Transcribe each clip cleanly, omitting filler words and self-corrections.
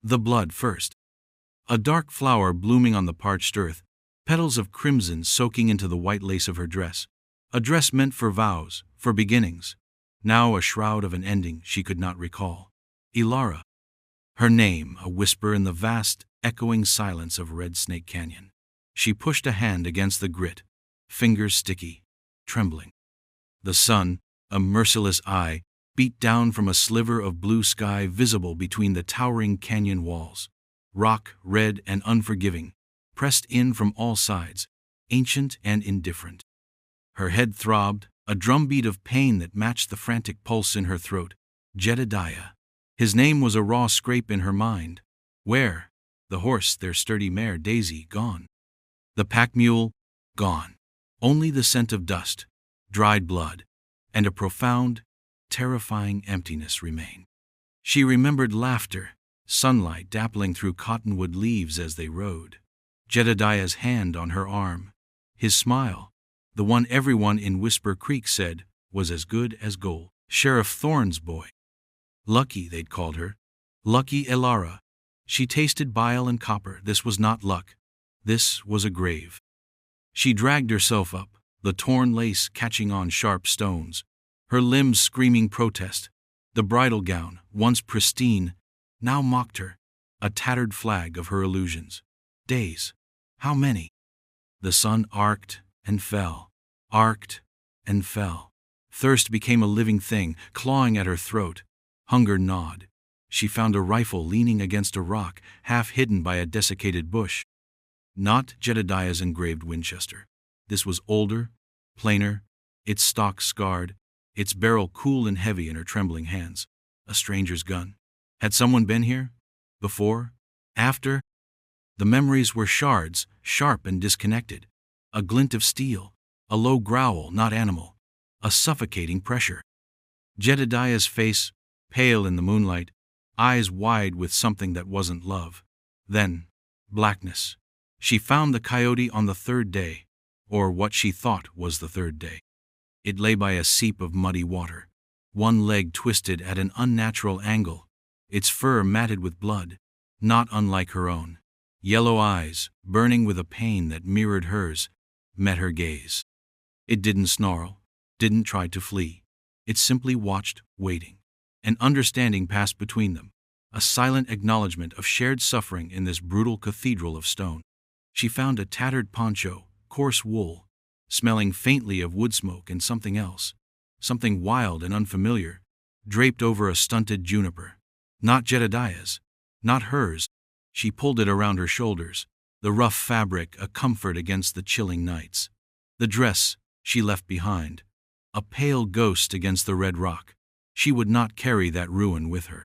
The blood first. A dark flower blooming on the parched earth, petals of crimson soaking into the white lace of her dress. A dress meant for vows, for beginnings. Now a shroud of an ending she could not recall. Elara. Her name, a whisper in the vast, echoing silence of Red Snake Canyon. She pushed a hand against the grit, fingers sticky, trembling. The sun, a merciless eye, beat down from a sliver of blue sky visible between the towering canyon walls. Rock, red and unforgiving, pressed in from all sides, ancient and indifferent. Her head throbbed, a drumbeat of pain that matched the frantic pulse in her throat. Jedediah. His name was a raw scrape in her mind. Where? The horse, their sturdy mare Daisy, gone. The pack mule, gone. Only the scent of dust, dried blood, and a profound, terrifying emptiness remained. She remembered laughter, sunlight dappling through cottonwood leaves as they rode. Jedediah's hand on her arm. His smile, the one everyone in Whisper Creek said was as good as gold. Sheriff Thorne's boy. Lucky, they'd called her. Lucky Elara. She tasted bile and copper. This was not luck. This was a grave. She dragged herself up, the torn lace catching on sharp stones, her limbs screaming protest. The bridal gown, once pristine, now mocked her, a tattered flag of her illusions. Days. How many? The sun arced and fell, arced and fell. Thirst became a living thing, clawing at her throat. Hunger gnawed. She found a rifle leaning against a rock, half hidden by a desiccated bush. Not Jedediah's engraved Winchester. This was older, plainer, its stock scarred, its barrel cool and heavy in her trembling hands. A stranger's gun. Had someone been here? Before? After? The memories were shards, sharp and disconnected. A glint of steel, a low growl, not animal, a suffocating pressure. Jedediah's face, pale in the moonlight, eyes wide with something that wasn't love. Then, blackness. She found the coyote on the third day, or what she thought was the third day. It lay by a seep of muddy water, one leg twisted at an unnatural angle, its fur matted with blood, not unlike her own. Yellow eyes, burning with a pain that mirrored hers, met her gaze. It didn't snarl, didn't try to flee. It simply watched, waiting. An understanding passed between them, a silent acknowledgement of shared suffering in this brutal cathedral of stone. She found a tattered poncho, coarse wool, smelling faintly of wood smoke and something else, something wild and unfamiliar, draped over a stunted juniper. Not Jedediah's, not hers. She pulled it around her shoulders, the rough fabric a comfort against the chilling nights. The dress she left behind, a pale ghost against the red rock. She would not carry that ruin with her.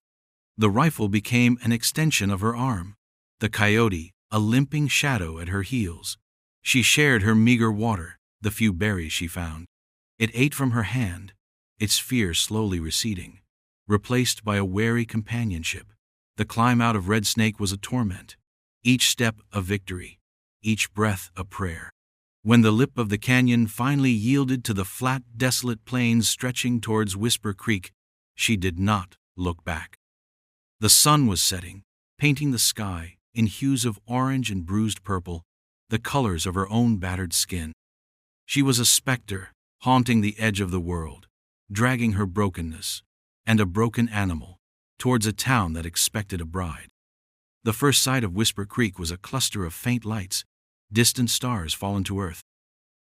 The rifle became an extension of her arm, the coyote a limping shadow at her heels. She shared her meager water, the few berries she found. It ate from her hand, its fear slowly receding, replaced by a wary companionship. The climb out of Red Snake was a torment, each step a victory, each breath a prayer. When the lip of the canyon finally yielded to the flat, desolate plains stretching towards Whisper Creek, she did not look back. The sun was setting, painting the sky in hues of orange and bruised purple, the colors of her own battered skin. She was a specter, haunting the edge of the world, dragging her brokenness, and a broken animal, towards a town that expected a bride. The first sight of Whisper Creek was a cluster of faint lights, distant stars fallen to earth.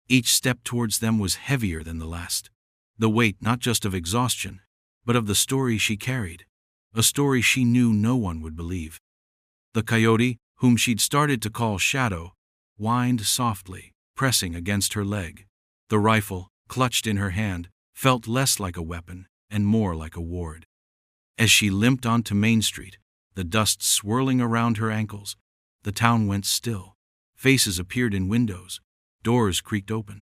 Each step towards them was heavier than the last, the weight not just of exhaustion, but of the story she carried, a story she knew no one would believe. The coyote, whom she'd started to call Shadow, whined softly, pressing against her leg. The rifle, clutched in her hand, felt less like a weapon and more like a ward. As she limped onto Main Street, the dust swirling around her ankles, the town went still. Faces appeared in windows, doors creaked open.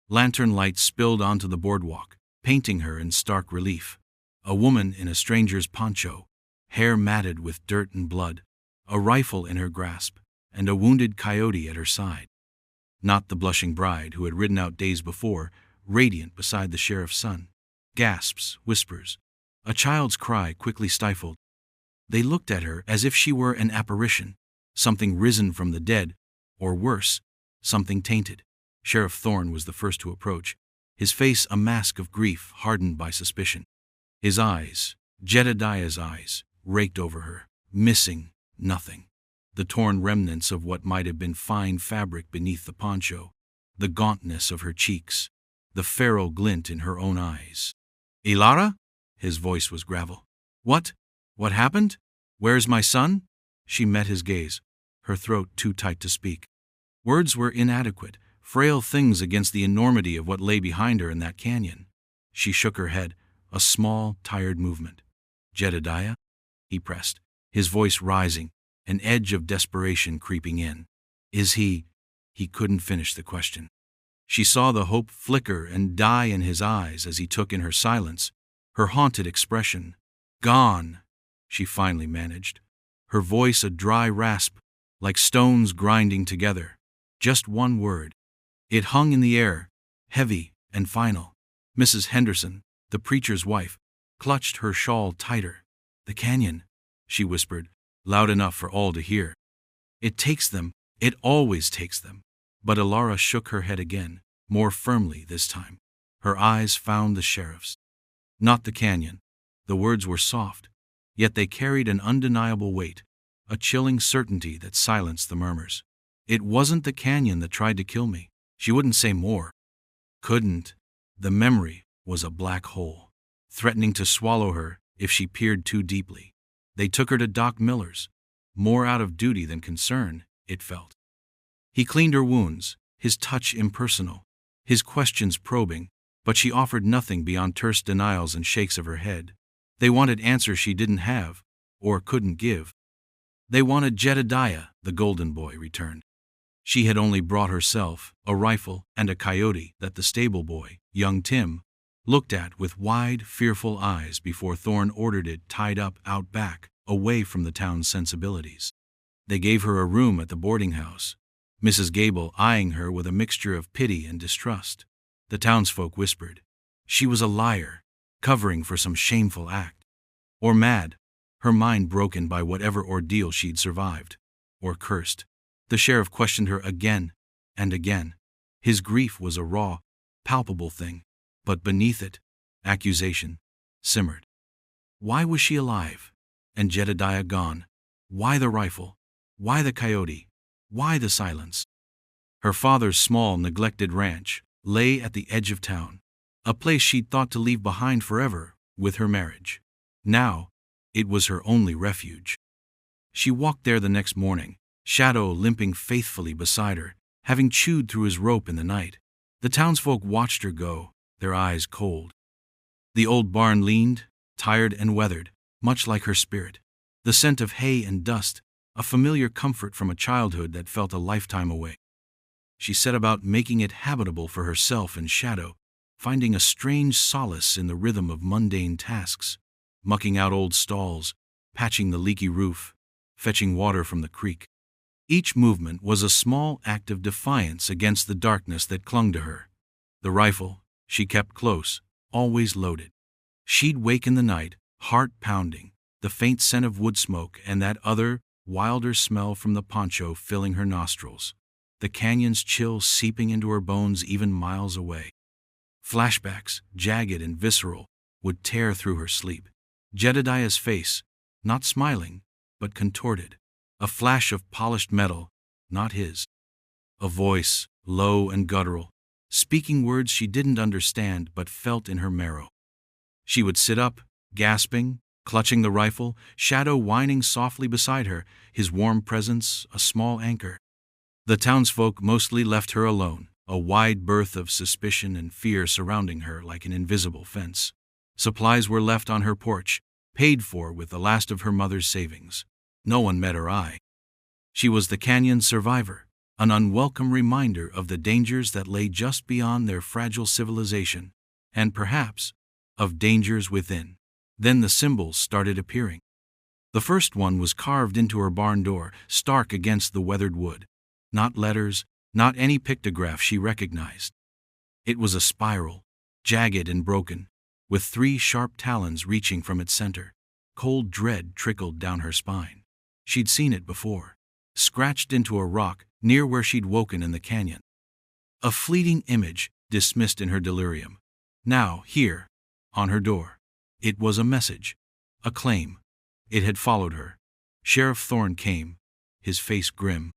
Lantern lights spilled onto the boardwalk, painting her in stark relief. A woman in a stranger's poncho, hair matted with dirt and blood, a rifle in her grasp, and a wounded coyote at her side. Not the blushing bride who had ridden out days before, radiant beside the sheriff's son. Gasps, whispers, a child's cry quickly stifled. They looked at her as if she were an apparition, something risen from the dead, or worse, something tainted. Sheriff Thorne was the first to approach, his face a mask of grief hardened by suspicion. His eyes, Jedediah's eyes, raked over her, missing nothing. The torn remnants of what might have been fine fabric beneath the poncho, the gauntness of her cheeks, the feral glint in her own eyes. "Ilara?" His voice was gravel. "What? What happened? Where's my son?" She met his gaze, her throat too tight to speak. Words were inadequate, frail things against the enormity of what lay behind her in that canyon. She shook her head, a small, tired movement. "Jedediah?" He pressed, his voice rising, an edge of desperation creeping in. "Is he?" He couldn't finish the question. She saw the hope flicker and die in his eyes as he took in her silence, her haunted expression. "Gone," she finally managed, her voice a dry rasp, like stones grinding together. Just one word. It hung in the air, heavy and final. Mrs. Henderson, the preacher's wife, clutched her shawl tighter. "The canyon," she whispered, loud enough for all to hear. "It takes them. It always takes them." But Ilara shook her head again, more firmly this time. Her eyes found the sheriff's. "Not the canyon." The words were soft, yet they carried an undeniable weight, a chilling certainty that silenced the murmurs. "It wasn't the canyon that tried to kill me." She wouldn't say more. Couldn't. The memory was a black hole, threatening to swallow her if she peered too deeply. They took her to Doc Miller's, more out of duty than concern, it felt. He cleaned her wounds, his touch impersonal, his questions probing, but she offered nothing beyond terse denials and shakes of her head. They wanted answers she didn't have, or couldn't give. They wanted Jedediah, the golden boy returned. She had only brought herself, a rifle, and a coyote that the stable boy, young Tim, looked at with wide, fearful eyes before Thorne ordered it tied up out back, away from the town's sensibilities. They gave her a room at the boarding house, Mrs. Gable eyeing her with a mixture of pity and distrust. The townsfolk whispered. She was a liar, covering for some shameful act. Or mad, her mind broken by whatever ordeal she'd survived. Or cursed. The sheriff questioned her again and again. His grief was a raw, palpable thing, but beneath it, accusation simmered. Why was she alive? And Jedediah gone? Why the rifle? Why the coyote? Why the silence? Her father's small, neglected ranch lay at the edge of town, a place she'd thought to leave behind forever with her marriage. Now, it was her only refuge. She walked there the next morning, Shadow limping faithfully beside her, having chewed through his rope in the night. The townsfolk watched her go, their eyes cold. The old barn leaned, tired and weathered, much like her spirit. The scent of hay and dust, a familiar comfort from a childhood that felt a lifetime away. She set about making it habitable for herself and Shadow, finding a strange solace in the rhythm of mundane tasks, mucking out old stalls, patching the leaky roof, fetching water from the creek. Each movement was a small act of defiance against the darkness that clung to her. The rifle, she kept close, always loaded. She'd wake in the night, heart pounding, the faint scent of wood smoke and that other, wilder smell from the poncho filling her nostrils, the canyon's chill seeping into her bones even miles away. Flashbacks, jagged and visceral, would tear through her sleep. Jedediah's face, not smiling, but contorted. A flash of polished metal, not his. A voice, low and guttural, speaking words she didn't understand but felt in her marrow. She would sit up, gasping, clutching the rifle, Shadow whining softly beside her, his warm presence a small anchor. The townsfolk mostly left her alone, a wide berth of suspicion and fear surrounding her like an invisible fence. Supplies were left on her porch, paid for with the last of her mother's savings. No one met her eye. She was the canyon's survivor, an unwelcome reminder of the dangers that lay just beyond their fragile civilization, and perhaps, of dangers within. Then the symbols started appearing. The first one was carved into her barn door, stark against the weathered wood. Not letters, not any pictograph she recognized. It was a spiral, jagged and broken, with 3 sharp talons reaching from its center. Cold dread trickled down her spine. She'd seen it before, scratched into a rock near where she'd woken in the canyon. A fleeting image, dismissed in her delirium. Now, here, on her door. It was a message, a claim. It had followed her. Sheriff Thorne came, his face grim.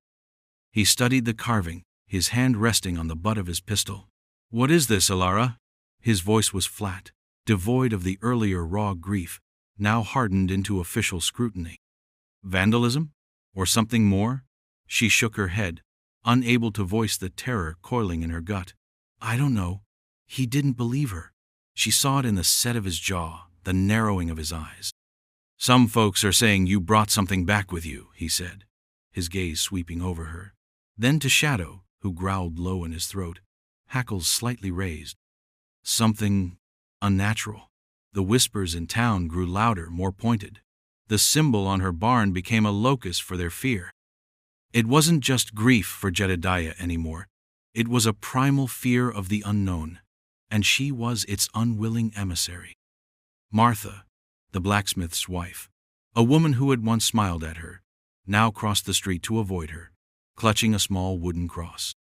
He studied the carving, his hand resting on the butt of his pistol. "What is this, Alara?" His voice was flat, devoid of the earlier raw grief, now hardened into official scrutiny. Vandalism? Or something more? She shook her head, unable to voice the terror coiling in her gut. "I don't know." He didn't believe her. She saw it in the set of his jaw, the narrowing of his eyes. "Some folks are saying you brought something back with you," he said, his gaze sweeping over her. Then to Shadow, who growled low in his throat, hackles slightly raised. "Something unnatural." The whispers in town grew louder, more pointed. The symbol on her barn became a locus for their fear. It wasn't just grief for Jedediah anymore. It was a primal fear of the unknown, and she was its unwilling emissary. Martha, the blacksmith's wife, a woman who had once smiled at her, now crossed the street to avoid her, clutching a small wooden cross.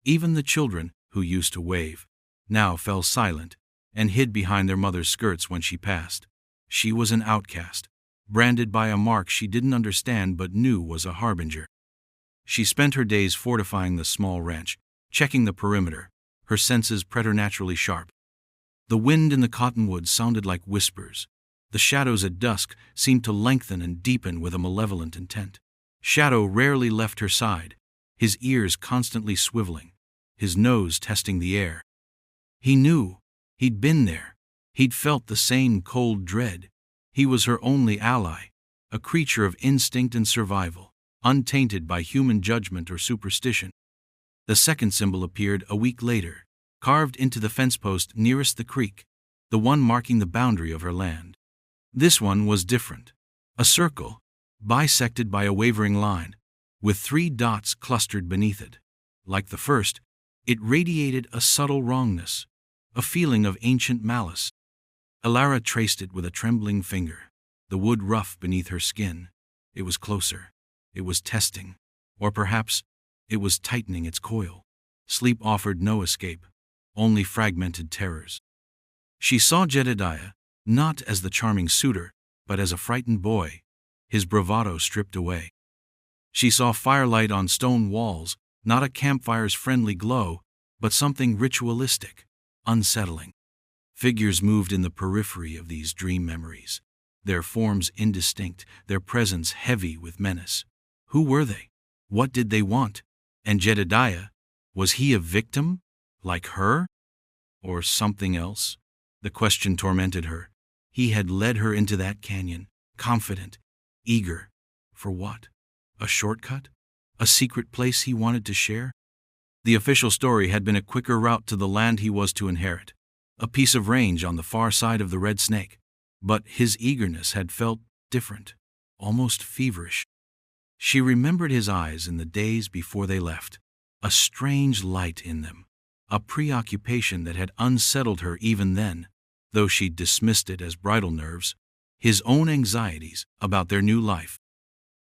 Even the children, who used to wave, now fell silent and hid behind their mother's skirts when she passed. She was an outcast, branded by a mark she didn't understand but knew was a harbinger. She spent her days fortifying the small ranch, checking the perimeter, her senses preternaturally sharp. The wind in the cottonwoods sounded like whispers. The shadows at dusk seemed to lengthen and deepen with a malevolent intent. Shadow rarely left her side, his ears constantly swiveling, his nose testing the air. He knew. He'd been there. He'd felt the same cold dread. He was her only ally, a creature of instinct and survival, untainted by human judgment or superstition. The second symbol appeared a week later, carved into the fence post nearest the creek, the one marking the boundary of her land. This one was different. A circle, bisected by a wavering line, with 3 dots clustered beneath it. Like the first, it radiated a subtle wrongness, a feeling of ancient malice. Alara traced it with a trembling finger, the wood rough beneath her skin. It was closer. It was testing. Or perhaps it was tightening its coil. Sleep offered no escape, only fragmented terrors. She saw Jedediah, not as the charming suitor, but as a frightened boy, his bravado stripped away. She saw firelight on stone walls, not a campfire's friendly glow, but something ritualistic, unsettling. Figures moved in the periphery of these dream memories, their forms indistinct, their presence heavy with menace. Who were they? What did they want? And Jedediah, was he a victim, like her? Or something else? The question tormented her. He had led her into that canyon, confident, eager. For what? A shortcut? A secret place he wanted to share? The official story had been a quicker route to the land he was to inherit, a piece of range on the far side of the Red Snake. But his eagerness had felt different, almost feverish. She remembered his eyes in the days before they left, a strange light in them, a preoccupation that had unsettled her even then, though she dismissed it as bridal nerves, his own anxieties about their new life.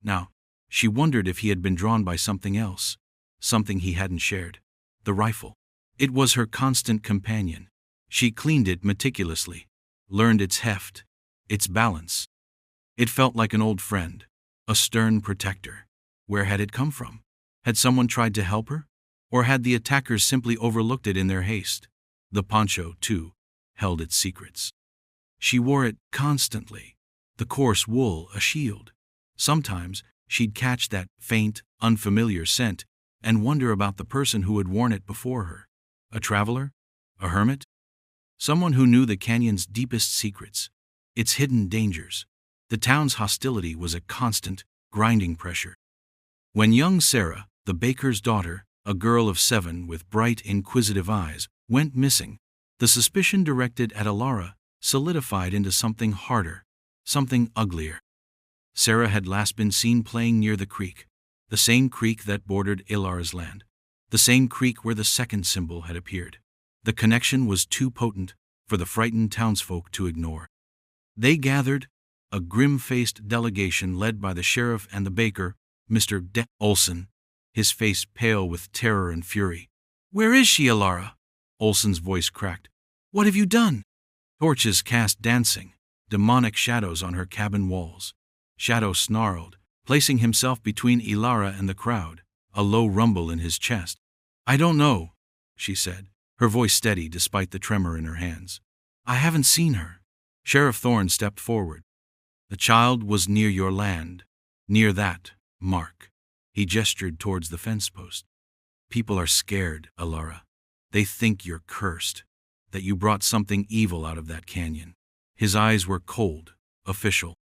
Now, she wondered if he had been drawn by something else, something he hadn't shared. The rifle. It was her constant companion. She cleaned it meticulously, learned its heft, its balance. It felt like an old friend, a stern protector. Where had it come from? Had someone tried to help her? Or had the attackers simply overlooked it in their haste? The poncho, too, held its secrets. She wore it constantly, the coarse wool a shield. Sometimes she'd catch that faint, unfamiliar scent and wonder about the person who had worn it before her. A traveler? A hermit? Someone who knew the canyon's deepest secrets, its hidden dangers. The town's hostility was a constant, grinding pressure. When young Sarah, the baker's daughter, a girl of 7 with bright, inquisitive eyes, went missing, the suspicion directed at Alara solidified into something harder, something uglier. Sarah had last been seen playing near the creek, the same creek that bordered Ilara's land, the same creek where the second symbol had appeared. The connection was too potent for the frightened townsfolk to ignore. They gathered, a grim-faced delegation led by the sheriff and the baker, Mr. Olson, his face pale with terror and fury. "Where is she, Alara?" Olson's voice cracked. "What have you done?" Torches cast dancing, demonic shadows on her cabin walls. Shadow snarled, placing himself between Ilara and the crowd, a low rumble in his chest. "I don't know," she said, her voice steady despite the tremor in her hands. "I haven't seen her." Sheriff Thorne stepped forward. "The child was near your land, near that mark." He gestured towards the fence post. "People are scared, Alara. They think you're cursed, that you brought something evil out of that canyon." His eyes were cold, official.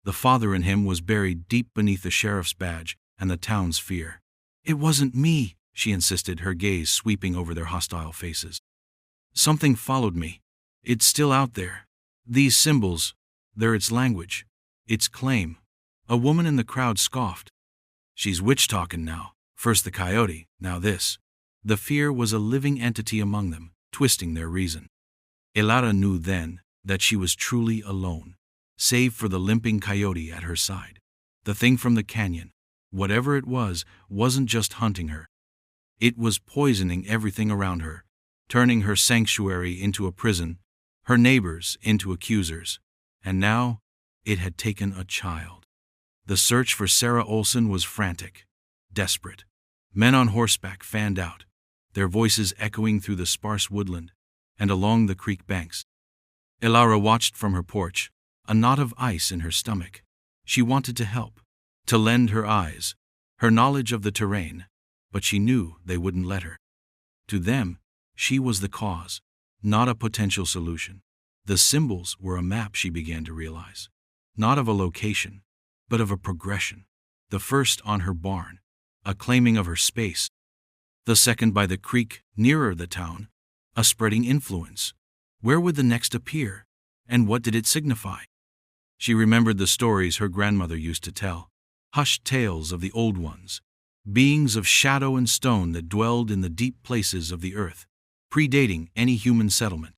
The father in him was buried deep beneath the sheriff's badge and the town's fear. "It wasn't me," she insisted, her gaze sweeping over their hostile faces. "Something followed me. It's still out there. These symbols, they're its language, its claim." A woman in the crowd scoffed. "She's witch-talking now. First the coyote, now this." The fear was a living entity among them, twisting their reason. Ilara knew then that she was truly alone, save for the limping coyote at her side. The thing from the canyon, whatever it was, wasn't just hunting her. It was poisoning everything around her, turning her sanctuary into a prison, her neighbors into accusers. And now, it had taken a child. The search for Sarah Olson was frantic, desperate. Men on horseback fanned out, their voices echoing through the sparse woodland and along the creek banks. Ilara watched from her porch, a knot of ice in her stomach. She wanted to help, to lend her eyes, her knowledge of the terrain, but she knew they wouldn't let her. To them, she was the cause, not a potential solution. The symbols were a map, she began to realize, not of a location, but of a progression. The first on her barn, a claiming of her space. The second by the creek, nearer the town, a spreading influence. Where would the next appear, and what did it signify? She remembered the stories her grandmother used to tell, hushed tales of the old ones, beings of shadow and stone that dwelled in the deep places of the earth, predating any human settlement.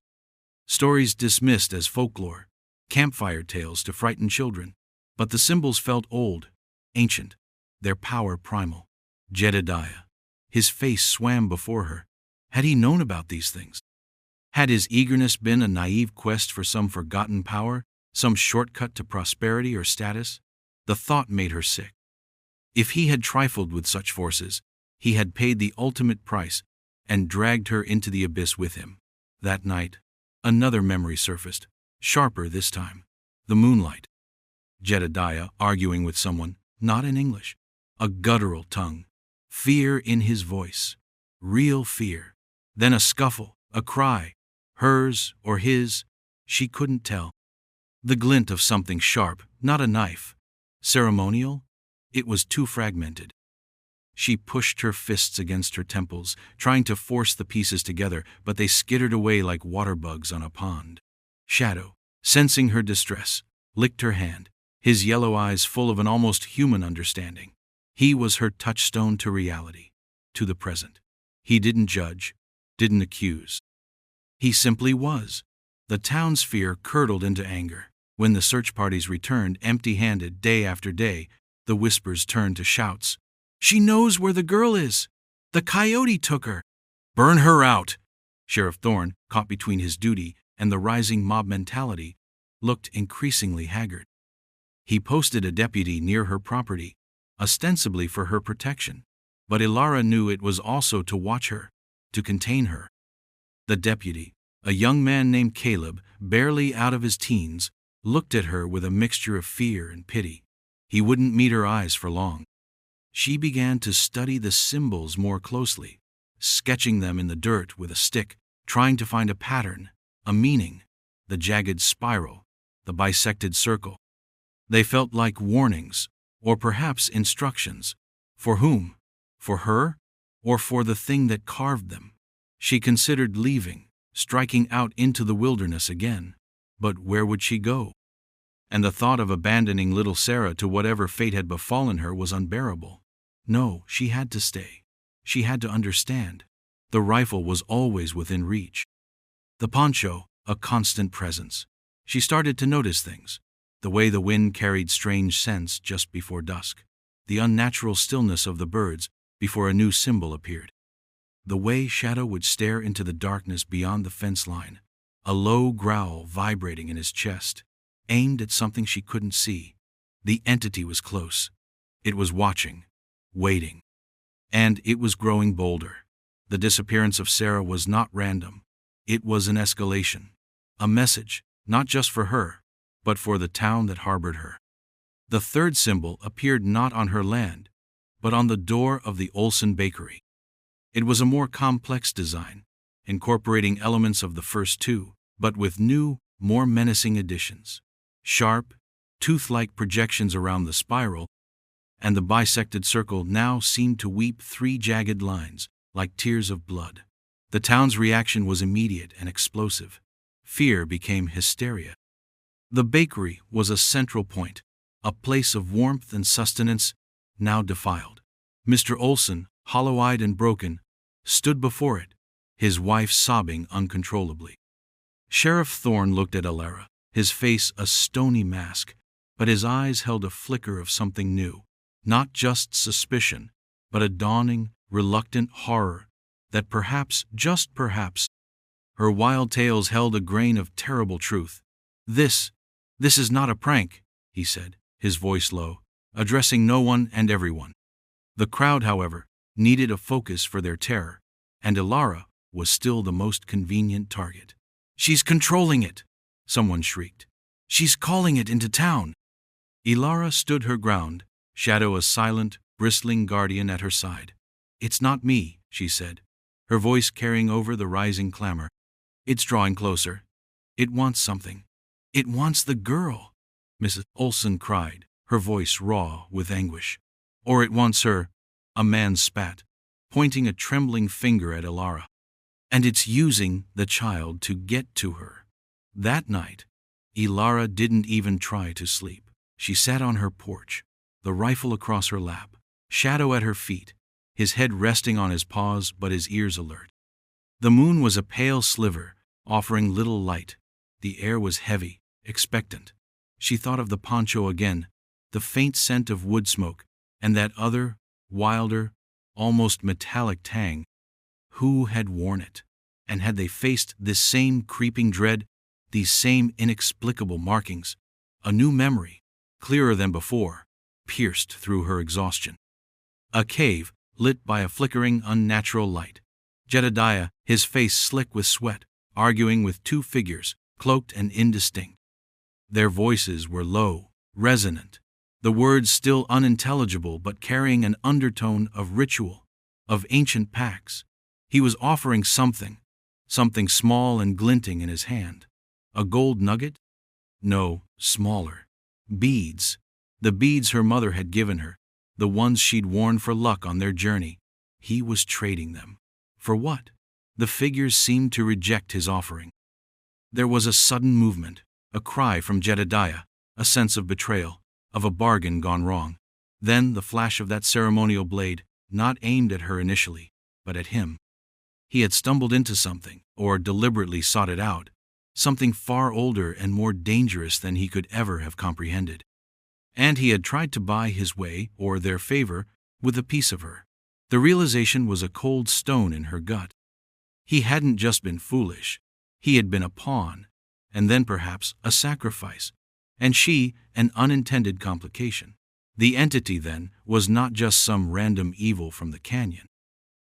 Stories dismissed as folklore, campfire tales to frighten children, but the symbols felt old, ancient, their power primal. Jedediah. His face swam before her. Had he known about these things? Had his eagerness been a naive quest for some forgotten power, some shortcut to prosperity or status? The thought made her sick. If he had trifled with such forces, he had paid the ultimate price and dragged her into the abyss with him. That night, another memory surfaced, sharper this time. The moonlight. Jedediah arguing with someone, not in English. A guttural tongue. Fear in his voice. Real fear. Then a scuffle, a cry. Hers or his, she couldn't tell. The glint of something sharp, not a knife. Ceremonial? It was too fragmented. She pushed her fists against her temples, trying to force the pieces together, but they skittered away like water bugs on a pond. Shadow, sensing her distress, licked her hand, his yellow eyes full of an almost human understanding. He was her touchstone to reality, to the present. He didn't judge, didn't accuse. He simply was. The town's fear curdled into anger. When the search parties returned empty-handed day after day, the whispers turned to shouts. "She knows where the girl is! The coyote took her! Burn her out!" Sheriff Thorne, caught between his duty and the rising mob mentality, looked increasingly haggard. He posted a deputy near her property, ostensibly for her protection, but Ilara knew it was also to watch her, to contain her. The deputy, a young man named Caleb, barely out of his teens, looked at her with a mixture of fear and pity. He wouldn't meet her eyes for long. She began to study the symbols more closely, sketching them in the dirt with a stick, trying to find a pattern, a meaning. The jagged spiral, the bisected circle. They felt like warnings, or perhaps instructions. For whom? For her? Or for the thing that carved them? She considered leaving, striking out into the wilderness again. But where would she go? And the thought of abandoning little Sarah to whatever fate had befallen her was unbearable. No, she had to stay. She had to understand. The rifle was always within reach. The poncho, a constant presence. She started to notice things. the way the wind carried strange scents just before dusk, the unnatural stillness of the birds before a new symbol appeared. The way Shadow would stare into the darkness beyond the fence line, a low growl vibrating in his chest, aimed at something she couldn't see. The entity was close. It was watching, waiting. And it was growing bolder. The disappearance of Sarah was not random. It was an escalation. A message, not just for her, but for the town that harbored her. The third symbol appeared not on her land, but on the door of the Olsen bakery. It was a more complex design, incorporating elements of the first two, but with new, more menacing additions. Sharp, tooth-like projections around the spiral, and the bisected circle now seemed to weep three jagged lines, like tears of blood. The town's reaction was immediate and explosive. Fear became hysteria. The bakery was a central point, a place of warmth and sustenance, now defiled. Mr. Olsen, hollow-eyed and broken, stood before it, his wife sobbing uncontrollably. Sheriff Thorne looked at Alara, his face a stony mask, but his eyes held a flicker of something new, not just suspicion, but a dawning, reluctant horror that perhaps, just perhaps, her wild tales held a grain of terrible truth. This is not a prank," he said, his voice low, addressing no one and everyone. The crowd, however, needed a focus for their terror, and Alara was still the most convenient target. "She's controlling it!" someone shrieked. "She's calling it into town!" Ilara stood her ground, Shadow a silent, bristling guardian at her side. "It's not me," she said, her voice carrying over the rising clamor. "It's drawing closer. It wants something. It wants the girl," Mrs. Olsen cried, her voice raw with anguish. "Or it wants her," a man spat, pointing a trembling finger at Ilara. "And it's using the child to get to her." That night, Ilara didn't even try to sleep. She sat on her porch, the rifle across her lap, Shadow at her feet, his head resting on his paws but his ears alert. The moon was a pale sliver, offering little light. The air was heavy, expectant. She thought of the poncho again, the faint scent of wood smoke, and that other, wilder, almost metallic tang. Who had worn it? And had they faced this same creeping dread, these same inexplicable markings? A new memory, clearer than before, pierced through her exhaustion. A cave, lit by a flickering, unnatural light. Jedediah, his face slick with sweat, arguing with two figures, cloaked and indistinct. Their voices were low, resonant, the words still unintelligible but carrying an undertone of ritual, of ancient pacts. He was offering something small and glinting in his hand. A gold nugget? No, smaller. Beads. The beads her mother had given her, the ones she'd worn for luck on their journey. He was trading them. For what? The figures seemed to reject his offering. There was a sudden movement, a cry from Jedediah, a sense of betrayal, of a bargain gone wrong. Then the flash of that ceremonial blade, not aimed at her initially, but at him. He had stumbled into something, or deliberately sought it out, something far older and more dangerous than he could ever have comprehended. And he had tried to buy his way, or their favor, with a piece of her. The realization was a cold stone in her gut. He hadn't just been foolish. He had been a pawn, and then perhaps a sacrifice, and she an unintended complication. The entity, then, was not just some random evil from the canyon.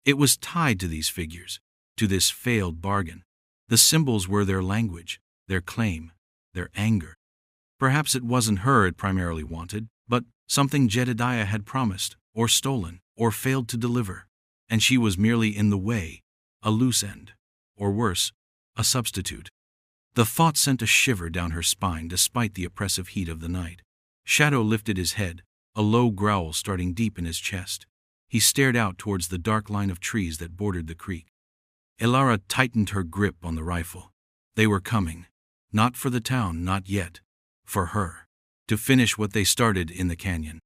It was tied to these figures, to this failed bargain. The symbols were their language, their claim, their anger. Perhaps it wasn't her it primarily wanted, but something Jedediah had promised, or stolen, or failed to deliver, and she was merely in the way, a loose end, or worse, a substitute. The thought sent a shiver down her spine despite the oppressive heat of the night. Shadow lifted his head, a low growl starting deep in his chest. He stared out towards the dark line of trees that bordered the creek. Ilara tightened her grip on the rifle. They were coming. Not for the town, not yet. For her. To finish what they started in the canyon.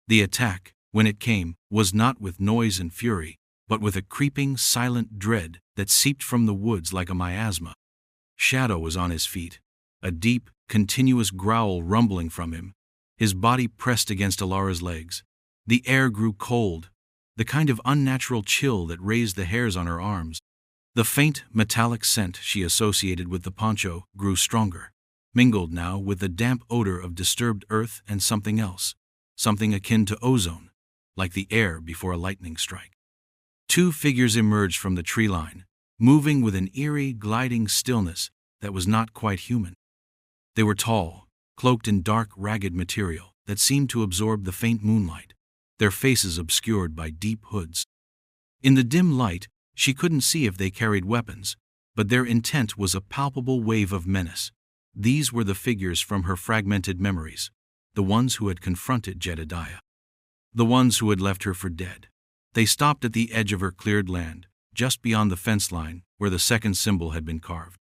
The attack, when it came, was not with noise and fury, but with a creeping, silent dread that seeped from the woods like a miasma. Shadow was on his feet, a deep, continuous growl rumbling from him. His body pressed against Alara's legs. The air grew cold, the kind of unnatural chill that raised the hairs on her arms. The faint, metallic scent she associated with the poncho grew stronger, mingled now with the damp odor of disturbed earth and something else, something akin to ozone, like the air before a lightning strike. Two figures emerged from the tree line, moving with an eerie, gliding stillness that was not quite human. They were tall, cloaked in dark, ragged material that seemed to absorb the faint moonlight, their faces obscured by deep hoods. In the dim light, she couldn't see if they carried weapons, but their intent was a palpable wave of menace. These were the figures from her fragmented memories, the ones who had confronted Jedediah, the ones who had left her for dead. They stopped at the edge of her cleared land, just beyond the fence line where the second symbol had been carved.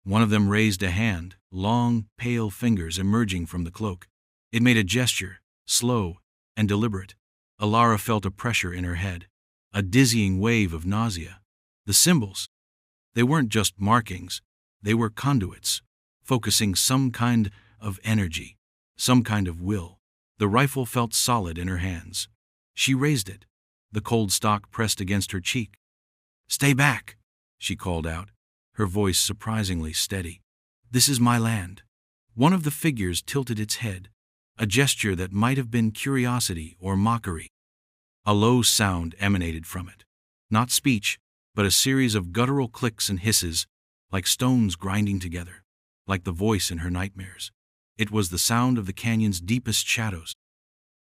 One of them raised a hand, long, pale fingers emerging from the cloak. It made a gesture, slow and deliberate. Alara felt a pressure in her head, a dizzying wave of nausea. The symbols, they weren't just markings, they were conduits, focusing some kind of energy, some kind of will. The rifle felt solid in her hands. She raised it, the cold stock pressed against her cheek. "Stay back," she called out, her voice surprisingly steady. "This is my land." One of the figures tilted its head, a gesture that might have been curiosity or mockery. A low sound emanated from it. Not speech, but a series of guttural clicks and hisses, like stones grinding together, like the voice in her nightmares. It was the sound of the canyon's deepest shadows.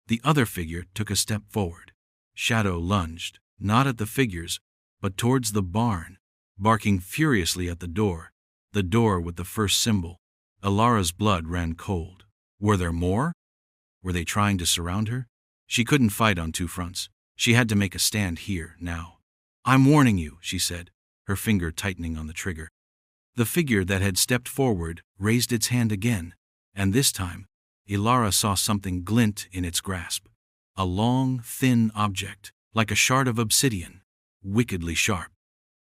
The other figure took a step forward. Shadow lunged, not at the figures, but towards the barn, barking furiously at the door with the first symbol. Alara's blood ran cold. Were there more? Were they trying to surround her? She couldn't fight on two fronts. She had to make a stand here, now. "I'm warning you," she said, her finger tightening on the trigger. The figure that had stepped forward raised its hand again, and this time, Alara saw something glint in its grasp. A long, thin object, like a shard of obsidian, wickedly sharp.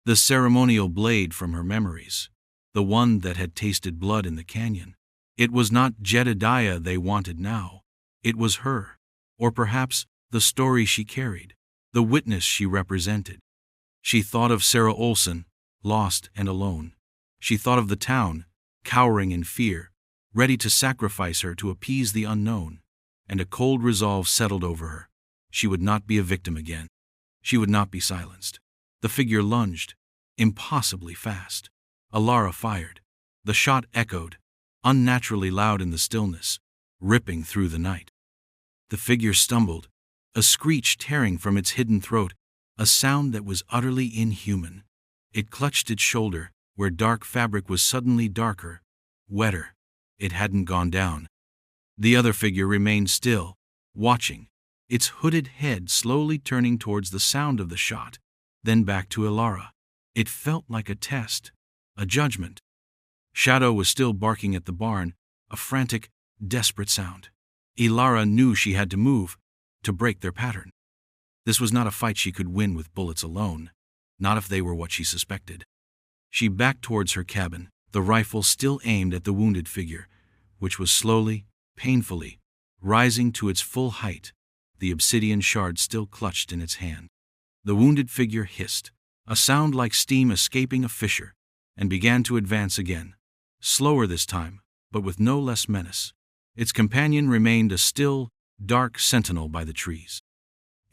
The ceremonial blade from her memories, the one that had tasted blood in the canyon. It was not Jedediah they wanted now. It was her, or perhaps the story she carried, the witness she represented. She thought of Sarah Olson, lost and alone. She thought of the town, cowering in fear, ready to sacrifice her to appease the unknown, and a cold resolve settled over her. She would not be a victim again. She would not be silenced. The figure lunged, impossibly fast. Alara fired. The shot echoed, unnaturally loud in the stillness, ripping through the night. The figure stumbled, a screech tearing from its hidden throat, a sound that was utterly inhuman. It clutched its shoulder, where dark fabric was suddenly darker, wetter. It hadn't gone down. The other figure remained still, watching, its hooded head slowly turning towards the sound of the shot, then back to Alara. It felt like a test, a judgment. Shadow was still barking at the barn, a frantic, desperate sound. Alara knew she had to move, to break their pattern. This was not a fight she could win with bullets alone, not if they were what she suspected. She backed towards her cabin, the rifle still aimed at the wounded figure, which was slowly, painfully, rising to its full height, the obsidian shard still clutched in its hand. The wounded figure hissed, a sound like steam escaping a fissure, and began to advance again, slower this time, but with no less menace. Its companion remained a still, dark sentinel by the trees.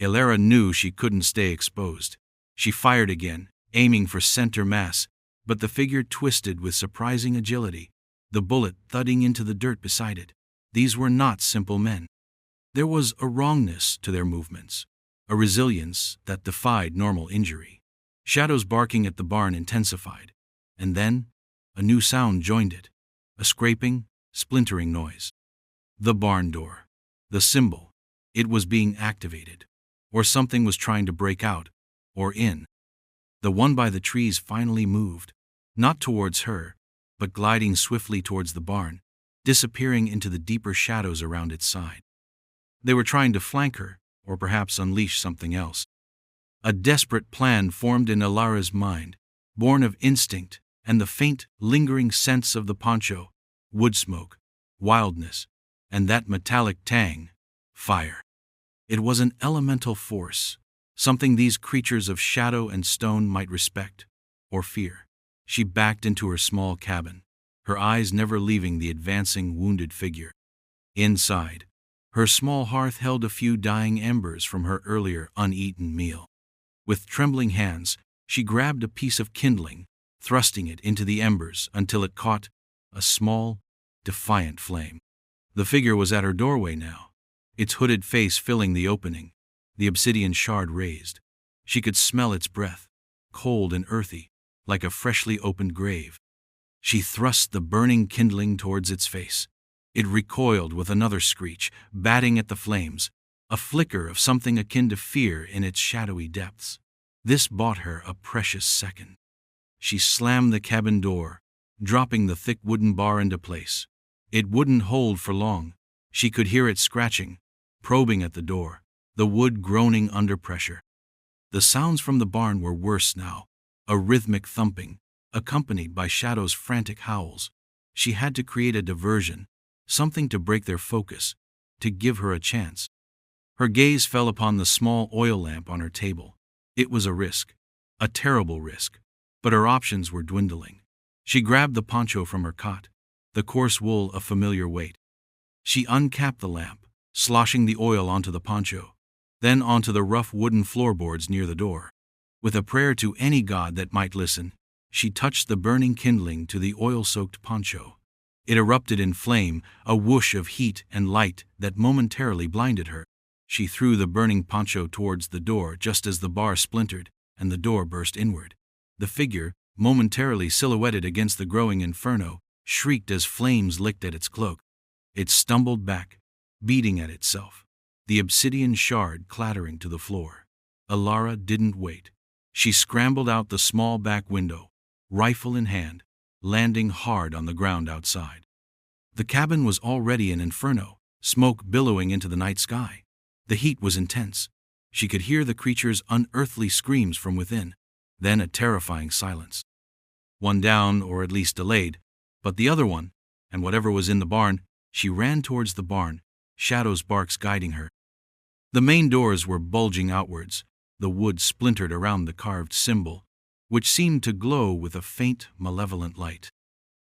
Alara knew she couldn't stay exposed. She fired again, aiming for center mass, but the figure twisted with surprising agility, the bullet thudding into the dirt beside it. These were not simple men. There was a wrongness to their movements, a resilience that defied normal injury. Shadow's barking at the barn intensified, and then a new sound joined it, a scraping, splintering noise. The barn door. The symbol. It was being activated, or something was trying to break out, or in. The one by the trees finally moved, not towards her, but gliding swiftly towards the barn, disappearing into the deeper shadows around its side. They were trying to flank her, or perhaps unleash something else. A desperate plan formed in Alara's mind, born of instinct and the faint, lingering sense of the poncho, wood smoke, wildness, and that metallic tang, fire. It was an elemental force, something these creatures of shadow and stone might respect or fear. She backed into her small cabin, her eyes never leaving the advancing wounded figure. Inside, her small hearth held a few dying embers from her earlier uneaten meal. With trembling hands, she grabbed a piece of kindling, thrusting it into the embers until it caught a small, defiant flame. The figure was at her doorway now, its hooded face filling the opening, the obsidian shard raised. She could smell its breath, cold and earthy, like a freshly opened grave. She thrust the burning kindling towards its face. It recoiled with another screech, batting at the flames, a flicker of something akin to fear in its shadowy depths. This bought her a precious second. She slammed the cabin door, dropping the thick wooden bar into place. It wouldn't hold for long. She could hear it scratching, probing at the door, the wood groaning under pressure. The sounds from the barn were worse now, a rhythmic thumping, accompanied by Shadow's frantic howls. She had to create a diversion, something to break their focus, to give her a chance. Her gaze fell upon the small oil lamp on her table. It was a risk, a terrible risk, but her options were dwindling. She grabbed the poncho from her cot, the coarse wool a familiar weight. She uncapped the lamp, sloshing the oil onto the poncho, then onto the rough wooden floorboards near the door. With a prayer to any god that might listen, she touched the burning kindling to the oil-soaked poncho. It erupted in flame, a whoosh of heat and light that momentarily blinded her. She threw the burning poncho towards the door just as the bar splintered and the door burst inward. The figure, momentarily silhouetted against the growing inferno, shrieked as flames licked at its cloak. It stumbled back, beating at itself, the obsidian shard clattering to the floor. Elara didn't wait. She scrambled out the small back window, rifle in hand, landing hard on the ground outside. The cabin was already an inferno, smoke billowing into the night sky. The heat was intense. She could hear the creature's unearthly screams from within, then a terrifying silence. One down, or at least delayed, but the other one, and whatever was in the barn. She ran towards the barn, Shadow's barks guiding her. The main doors were bulging outwards, the wood splintered around the carved symbol, which seemed to glow with a faint, malevolent light.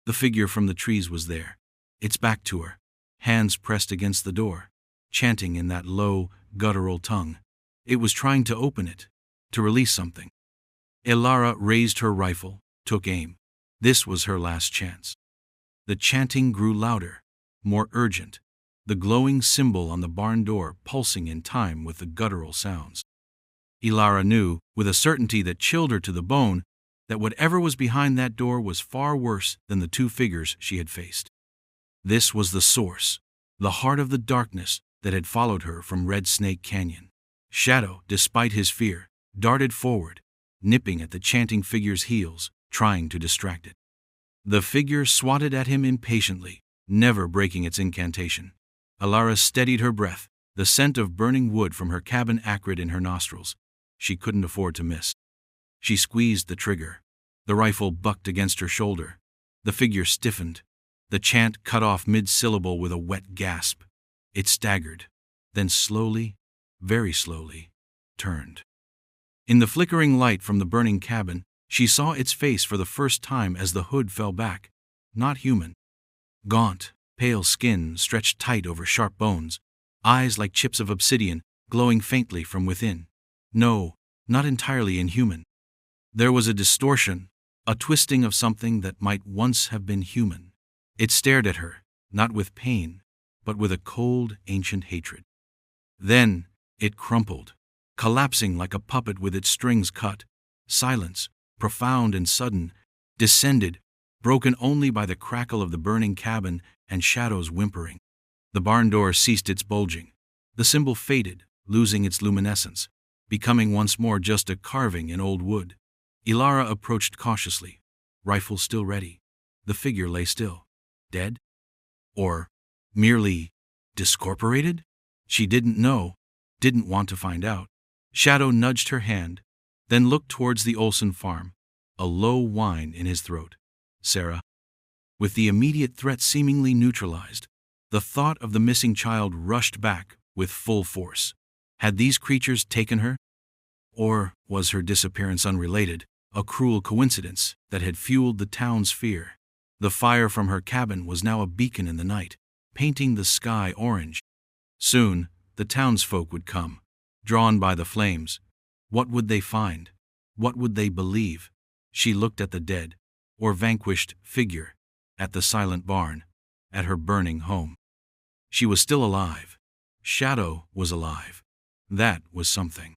The figure from the trees was there, its back to her, hands pressed against the door, chanting in that low, guttural tongue. It was trying to open it, to release something. Elara raised her rifle, took aim. This was her last chance. The chanting grew louder, more urgent, the glowing symbol on the barn door pulsing in time with the guttural sounds. Elara knew, with a certainty that chilled her to the bone, that whatever was behind that door was far worse than the two figures she had faced. This was the source, the heart of the darkness that had followed her from Red Snake Canyon. Shadow, despite his fear, darted forward, nipping at the chanting figure's heels, trying to distract it. The figure swatted at him impatiently, never breaking its incantation. Elara steadied her breath, the scent of burning wood from her cabin acrid in her nostrils. She couldn't afford to miss. She squeezed the trigger. The rifle bucked against her shoulder. The figure stiffened. The chant cut off mid-syllable with a wet gasp. It staggered, then slowly, very slowly, turned. In the flickering light from the burning cabin, she saw its face for the first time as the hood fell back. Not human. Gaunt, pale skin stretched tight over sharp bones, eyes like chips of obsidian, glowing faintly from within. No, not entirely inhuman. There was a distortion, a twisting of something that might once have been human. It stared at her, not with pain, but with a cold, ancient hatred. Then it crumpled, collapsing like a puppet with its strings cut. Silence, profound and sudden, descended, broken only by the crackle of the burning cabin and Shadow's whimpering. The barn door ceased its bulging. The symbol faded, losing its luminescence, becoming once more just a carving in old wood. Elara approached cautiously, rifle still ready. The figure lay still. Dead? Or merely discorporated? She didn't know, didn't want to find out. Shadow nudged her hand, then looked towards the Olsen farm, a low whine in his throat. Sarah. With the immediate threat seemingly neutralized, the thought of the missing child rushed back with full force. Had these creatures taken her? Or was her disappearance unrelated, a cruel coincidence that had fueled the town's fear? The fire from her cabin was now a beacon in the night, painting the sky orange. Soon, the townsfolk would come, drawn by the flames. What would they find? What would they believe? She looked at the dead, or vanquished, figure, at the silent barn, at her burning home. She was still alive. Shadow was alive. That was something.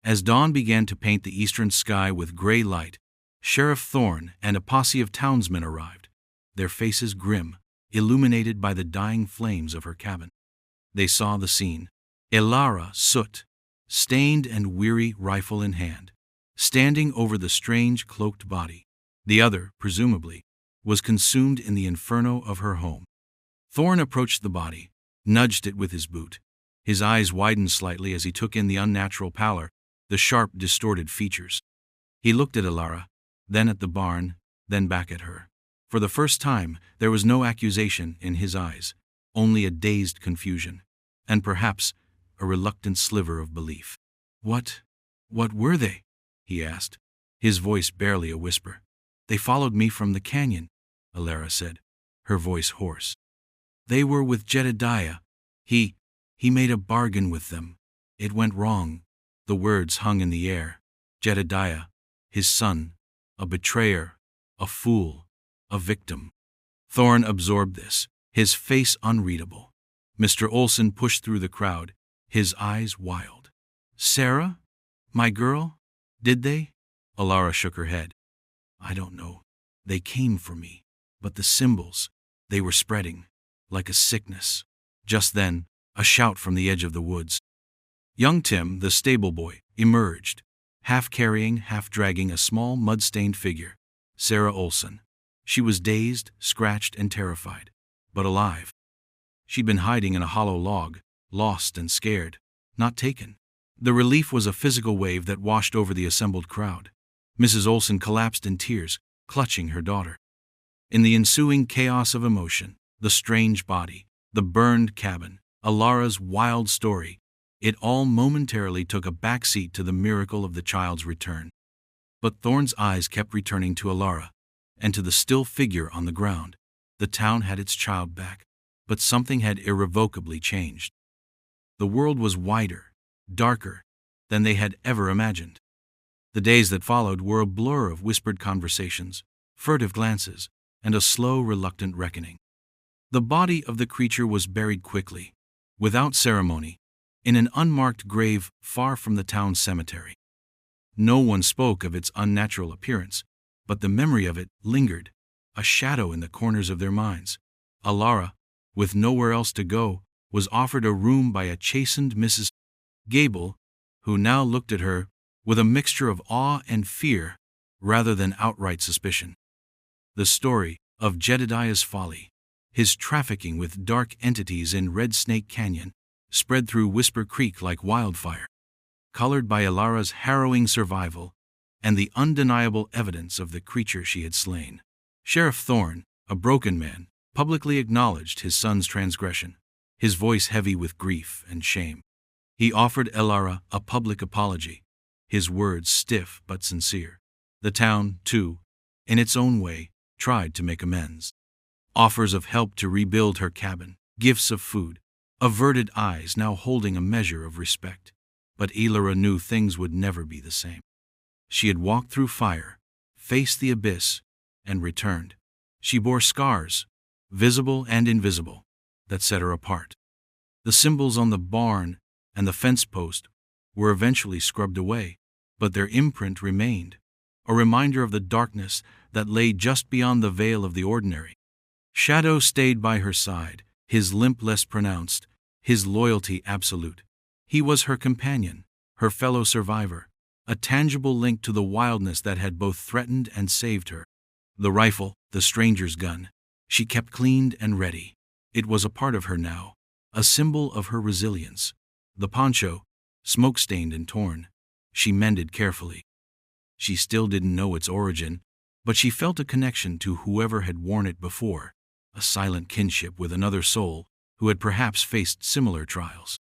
As dawn began to paint the eastern sky with gray light, Sheriff Thorne and a posse of townsmen arrived, their faces grim, illuminated by the dying flames of her cabin. They saw the scene. Elara, soot, stained and weary, rifle in hand, standing over the strange cloaked body. The other, presumably, was consumed in the inferno of her home. Thorne approached the body, nudged it with his boot. His eyes widened slightly as he took in the unnatural pallor, the sharp, distorted features. He looked at Elara, then at the barn, then back at her. For the first time, there was no accusation in his eyes, only a dazed confusion, and perhaps a reluctant sliver of belief. What were they?" he asked, his voice barely a whisper. "They followed me from the canyon," Elara said, her voice hoarse. "They were with Jedediah. He made a bargain with them. It went wrong." The words hung in the air. Jedediah, his son, a betrayer, a fool, a victim. Thorne absorbed this, his face unreadable. Mr. Olson pushed through the crowd, his eyes wild. "Sarah? My girl? Did they?" Elara shook her head. "I don't know. They came for me. But the symbols, they were spreading, like a sickness." Just then, a shout from the edge of the woods. Young Tim, the stable boy, emerged, half carrying, half dragging a small mud-stained figure. Sarah Olson. She was dazed, scratched, and terrified, but alive. She'd been hiding in a hollow log, lost and scared, not taken. The relief was a physical wave that washed over the assembled crowd. Mrs. Olson collapsed in tears, clutching her daughter. In the ensuing chaos of emotion, the strange body, the burned cabin, Elara's wild story, it all momentarily took a backseat to the miracle of the child's return. But Thorne's eyes kept returning to Elara, and to the still figure on the ground. The town had its child back, but something had irrevocably changed. The world was wider, darker, than they had ever imagined. The days that followed were a blur of whispered conversations, furtive glances, and a slow, reluctant reckoning. The body of the creature was buried quickly, without ceremony, in an unmarked grave far from the town's cemetery. No one spoke of its unnatural appearance, but the memory of it lingered, a shadow in the corners of their minds. Elara, with nowhere else to go, was offered a room by a chastened Mrs. Gable, who now looked at her with a mixture of awe and fear rather than outright suspicion. The story of Jedediah's folly, his trafficking with dark entities in Red Snake Canyon, spread through Whisper Creek like wildfire, colored by Elara's harrowing survival and the undeniable evidence of the creature she had slain. Sheriff Thorne, a broken man, publicly acknowledged his son's transgression, his voice heavy with grief and shame. He offered Elara a public apology, his words stiff but sincere. The town, too, in its own way, tried to make amends. Offers of help to rebuild her cabin, gifts of food, averted eyes now holding a measure of respect. But Elara knew things would never be the same. She had walked through fire, faced the abyss, and returned. She bore scars, visible and invisible, that set her apart. The symbols on the barn and the fence post were eventually scrubbed away, but their imprint remained, a reminder of the darkness that lay just beyond the veil of the ordinary. Shadow stayed by her side, his limp less pronounced, his loyalty absolute. He was her companion, her fellow survivor, a tangible link to the wildness that had both threatened and saved her. The rifle, the stranger's gun, she kept cleaned and ready. It was a part of her now, a symbol of her resilience. The poncho, smoke-stained and torn, she mended carefully. She still didn't know its origin, but she felt a connection to whoever had worn it before, a silent kinship with another soul who had perhaps faced similar trials.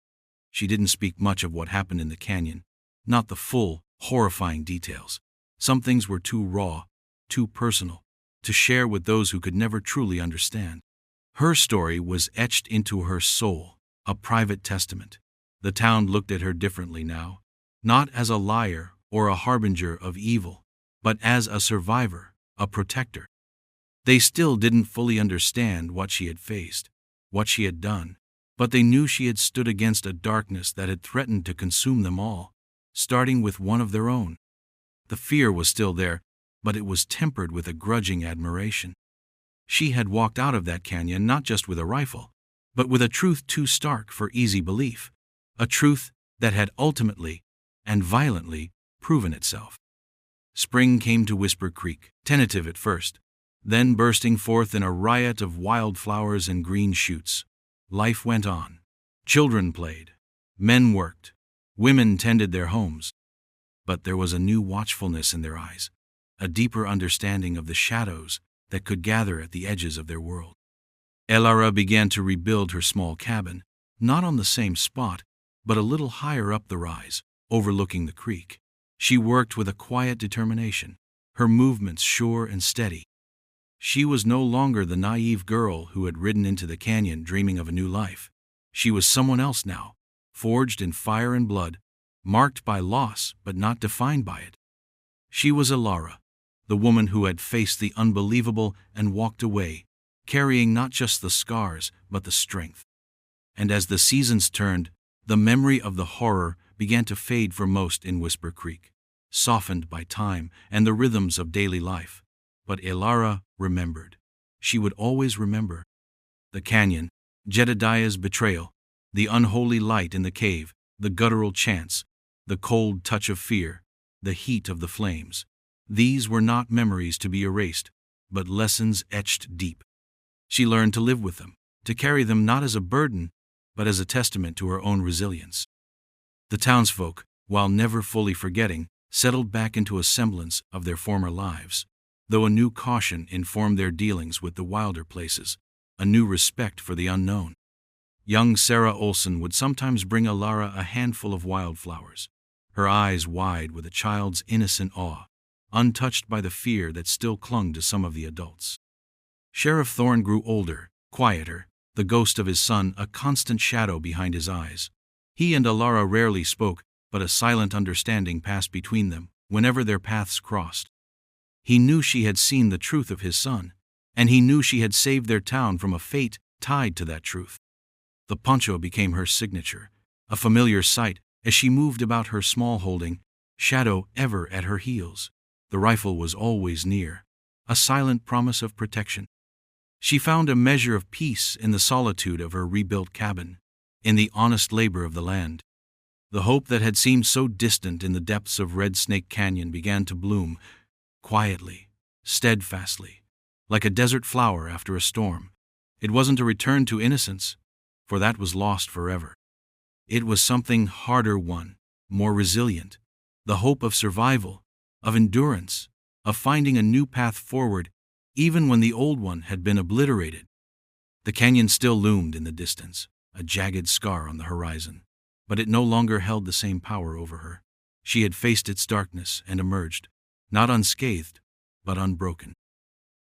She didn't speak much of what happened in the canyon, not the full, horrifying details. Some things were too raw, too personal, to share with those who could never truly understand. Her story was etched into her soul, a private testament. The town looked at her differently now, not as a liar or a harbinger of evil, but as a survivor, a protector. They still didn't fully understand what she had faced, what she had done, but they knew she had stood against a darkness that had threatened to consume them all, starting with one of their own. The fear was still there, but it was tempered with a grudging admiration. She had walked out of that canyon not just with a rifle, but with a truth too stark for easy belief, a truth that had ultimately and violently proven itself. Spring came to Whisper Creek, tentative at first, then bursting forth in a riot of wildflowers and green shoots. Life went on. Children played. Men worked. Women tended their homes. But there was a new watchfulness in their eyes, a deeper understanding of the shadows that could gather at the edges of their world. Elara began to rebuild her small cabin, not on the same spot, but a little higher up the rise, overlooking the creek. She worked with a quiet determination, her movements sure and steady. She was no longer the naive girl who had ridden into the canyon dreaming of a new life. She was someone else now, forged in fire and blood, marked by loss but not defined by it. She was Elara, the woman who had faced the unbelievable and walked away, carrying not just the scars but the strength. And as the seasons turned, the memory of the horror began to fade for most in Whisper Creek, softened by time and the rhythms of daily life. But Elara remembered. She would always remember. The canyon, Jedediah's betrayal, the unholy light in the cave, the guttural chants, the cold touch of fear, the heat of the flames. These were not memories to be erased, but lessons etched deep. She learned to live with them, to carry them not as a burden, but as a testament to her own resilience. The townsfolk, while never fully forgetting, settled back into a semblance of their former lives, though a new caution informed their dealings with the wilder places, a new respect for the unknown. Young Sarah Olson would sometimes bring Elara a handful of wildflowers, her eyes wide with a child's innocent awe, untouched by the fear that still clung to some of the adults. Sheriff Thorne grew older, quieter, the ghost of his son a constant shadow behind his eyes. He and Elara rarely spoke, but a silent understanding passed between them whenever their paths crossed. He knew she had seen the truth of his son, and he knew she had saved their town from a fate tied to that truth. The poncho became her signature, a familiar sight as she moved about her small holding, shadow ever at her heels. The rifle was always near, a silent promise of protection. She found a measure of peace in the solitude of her rebuilt cabin, in the honest labor of the land. The hope that had seemed so distant in the depths of Red Snake Canyon began to bloom, quietly, steadfastly, like a desert flower after a storm. It wasn't a return to innocence, for that was lost forever. It was something harder won, more resilient, the hope of survival, of endurance, of finding a new path forward, even when the old one had been obliterated. The canyon still loomed in the distance, a jagged scar on the horizon, but it no longer held the same power over her. She had faced its darkness and emerged, not unscathed, but unbroken.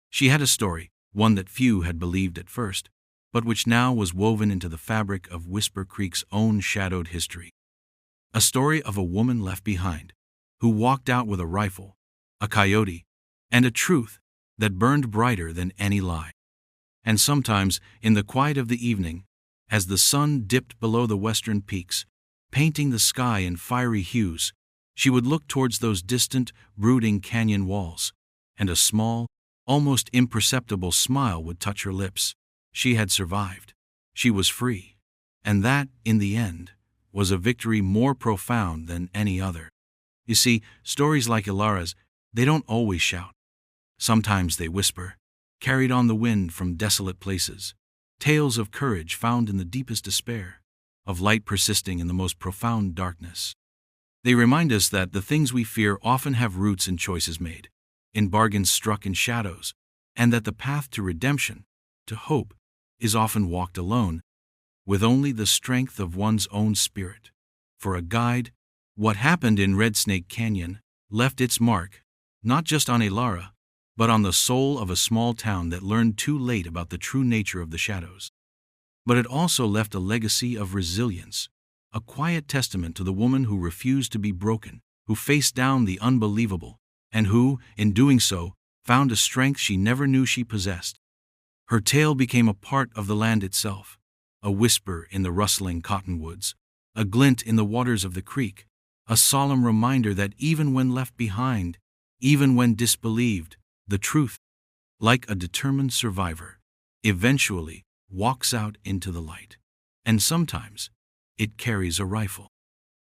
She had a story, one that few had believed at first, but which now was woven into the fabric of Whisper Creek's own shadowed history. A story of a woman left behind, who walked out with a rifle, a coyote, and a truth that burned brighter than any lie. And sometimes, in the quiet of the evening, as the sun dipped below the western peaks, painting the sky in fiery hues, she would look towards those distant, brooding canyon walls, and a small, almost imperceptible smile would touch her lips. She had survived. She was free. And that, in the end, was a victory more profound than any other. You see, stories like Elara's, they don't always shout. Sometimes they whisper, carried on the wind from desolate places, tales of courage found in the deepest despair, of light persisting in the most profound darkness. They remind us that the things we fear often have roots in choices made, in bargains struck in shadows, and that the path to redemption, to hope, is often walked alone, with only the strength of one's own spirit. For a guide, what happened in Red Snake Canyon left its mark, not just on Elara, but on the soul of a small town that learned too late about the true nature of the shadows. But it also left a legacy of resilience, a quiet testament to the woman who refused to be broken, who faced down the unbelievable, and who, in doing so, found a strength she never knew she possessed. Her tale became a part of the land itself, a whisper in the rustling cottonwoods, a glint in the waters of the creek, a solemn reminder that even when left behind, even when disbelieved, the truth, like a determined survivor, eventually walks out into the light. And sometimes, it carries a rifle.